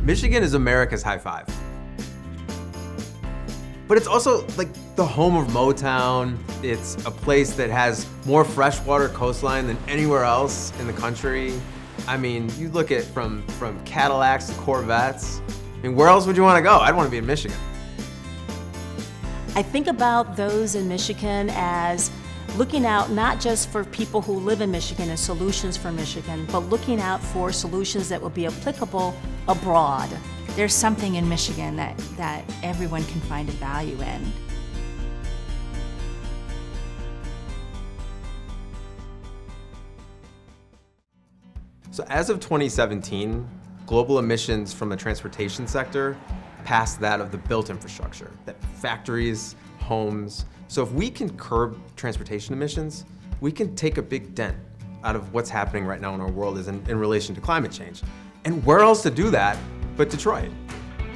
Michigan is America's high five. But it's also like the home of Motown. It's a place that has more freshwater coastline than anywhere else in the country. I mean, you look at from Cadillacs to Corvettes. I mean, where else would you want to go? I'd want to be in Michigan. I think about those in Michigan as looking out not just for people who live in Michigan and solutions for Michigan, but looking out for solutions that will be applicable abroad. There's something in Michigan that everyone can find a value in. So as of 2017, global emissions from the transportation sector passed that of the built infrastructure, that factories, homes. So if we can curb transportation emissions, we can take a big dent out of what's happening right now in our world is in relation to climate change. And where else to do that but Detroit?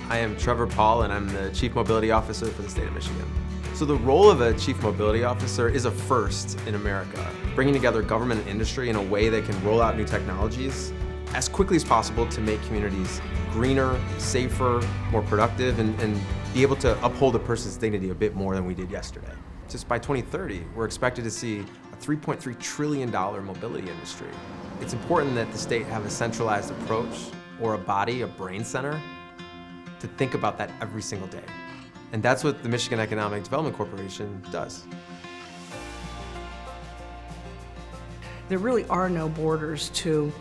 I am Trevor Paul, and I'm the Chief Mobility Officer for the state of Michigan. So the role of a Chief Mobility Officer is a first in America, bringing together government and industry in a way that can roll out new technologies as quickly as possible to make communities greener, safer, more productive, and be able to uphold a person's dignity a bit more than we did yesterday. Just by 2030, we're expected to see a $3.3 trillion mobility industry. It's important that the state have a centralized approach or a body, a brain center, to think about that every single day. And that's what the Michigan Economic Development Corporation does. There really are no borders to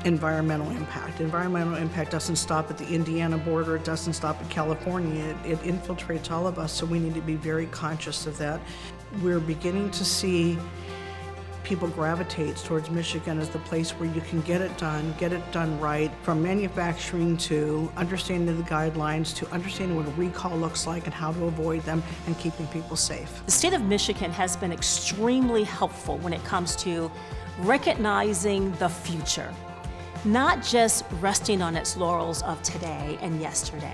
environmental impact. Environmental impact doesn't stop at the Indiana border, it doesn't stop at California, it infiltrates all of us, so we need to be very conscious of that. We're beginning to see people gravitate towards Michigan as the place where you can get it done right, from manufacturing to understanding the guidelines to understanding what a recall looks like and how to avoid them and keeping people safe. The state of Michigan has been extremely helpful when it comes to recognizing the future, not just resting on its laurels of today and yesterday.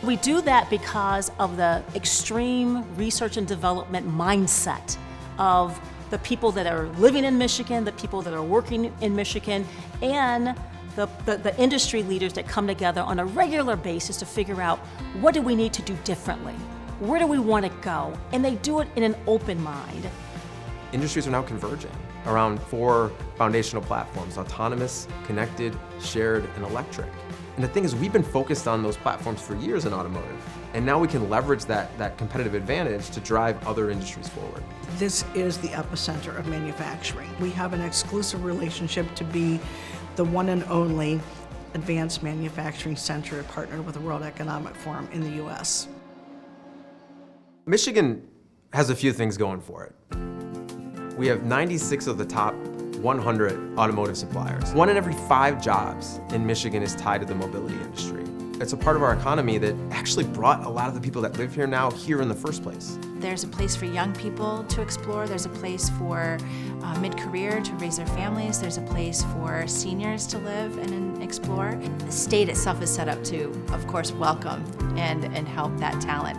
We do that because of the extreme research and development mindset of the people that are living in Michigan, the people that are working in Michigan, and the industry leaders that come together on a regular basis to figure out what do we need to do differently, where do we want to go, and they do it in an open mind. Industries are now converging around 4 foundational platforms: autonomous, connected, shared, and electric. And the thing is, we've been focused on those platforms for years in automotive, and now we can leverage that competitive advantage to drive other industries forward. This is the epicenter of manufacturing. We have an exclusive relationship to be the one and only advanced manufacturing center partnered with the World Economic Forum in the US. Michigan has a few things going for it. We have 96 of the top 100 automotive suppliers. 1 in every 5 jobs in Michigan is tied to the mobility industry. It's a part of our economy that actually brought a lot of the people that live here now here in the first place. There's a place for young people to explore. There's a place for mid-career to raise their families. There's a place for seniors to live and explore. The state itself is set up to, of course, welcome and help that talent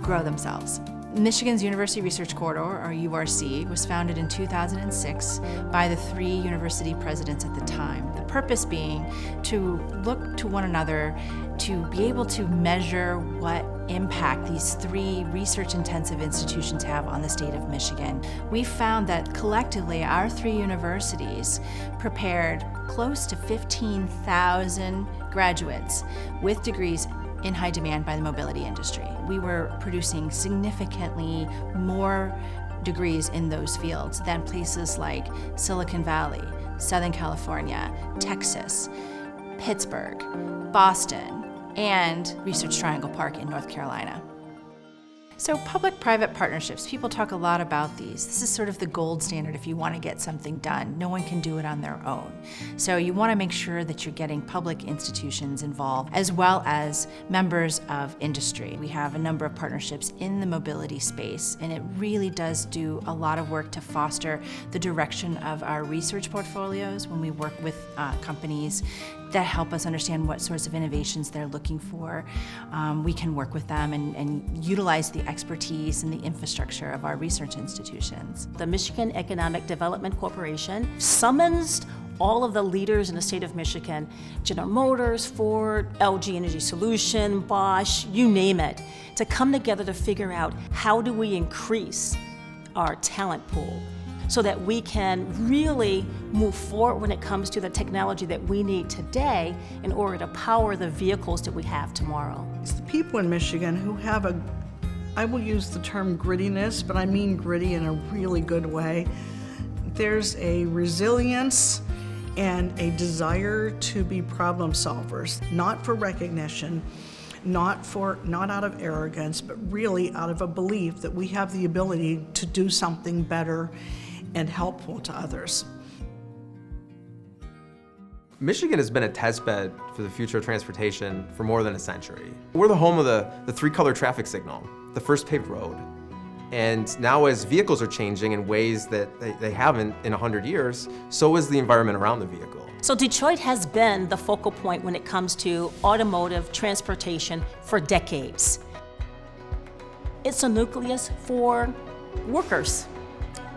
grow themselves. Michigan's University Research Corridor, or URC, was founded in 2006 by the 3 university presidents at the time. The purpose being to look to one another to be able to measure what impact these 3 research-intensive institutions have on the state of Michigan. We found that collectively our 3 universities prepared close to 15,000 graduates with degrees in high demand by the mobility industry. We were producing significantly more degrees in those fields than places like Silicon Valley, Southern California, Texas, Pittsburgh, Boston, and Research Triangle Park in North Carolina. So public-private partnerships, people talk a lot about these. This is sort of the gold standard if you want to get something done. No one can do it on their own. So you want to make sure that you're getting public institutions involved as well as members of industry. We have a number of partnerships in the mobility space, and it really does do a lot of work to foster the direction of our research portfolios when we work with companies that help us understand what sorts of innovations they're looking for. We can work with them and utilize the expertise and the infrastructure of our research institutions. The Michigan Economic Development Corporation summons all of the leaders in the state of Michigan, General Motors, Ford, LG Energy Solution, Bosch, you name it, to come together to figure out how do we increase our talent pool so that we can really move forward when it comes to the technology that we need today in order to power the vehicles that we have tomorrow. It's the people in Michigan who have I will use the term grittiness, but I mean gritty in a really good way. There's a resilience and a desire to be problem solvers, not for recognition, not out of arrogance, but really out of a belief that we have the ability to do something better and helpful to others. Michigan has been a testbed for the future of transportation for more than a century. We're the home of the three-color traffic signal, the first paved road. And now as vehicles are changing in ways that they haven't in 100 years, so is the environment around the vehicle. So Detroit has been the focal point when it comes to automotive transportation for decades. It's a nucleus for workers.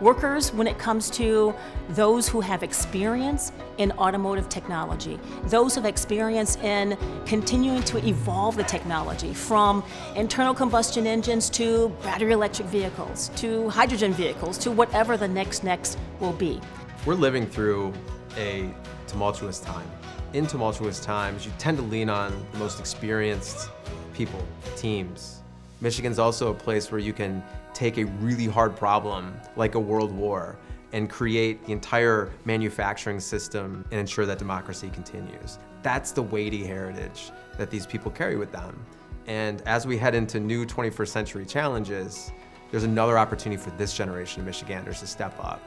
Workers when it comes to those who have experience in automotive technology, those who have experience in continuing to evolve the technology from internal combustion engines to battery electric vehicles, to hydrogen vehicles, to whatever the next will be. We're living through a tumultuous time. In tumultuous times, you tend to lean on the most experienced people, teams. Michigan's also a place where you can take a really hard problem like a world war and create the entire manufacturing system and ensure that democracy continues. That's the weighty heritage that these people carry with them. And as we head into new 21st century challenges, there's another opportunity for this generation of Michiganders to step up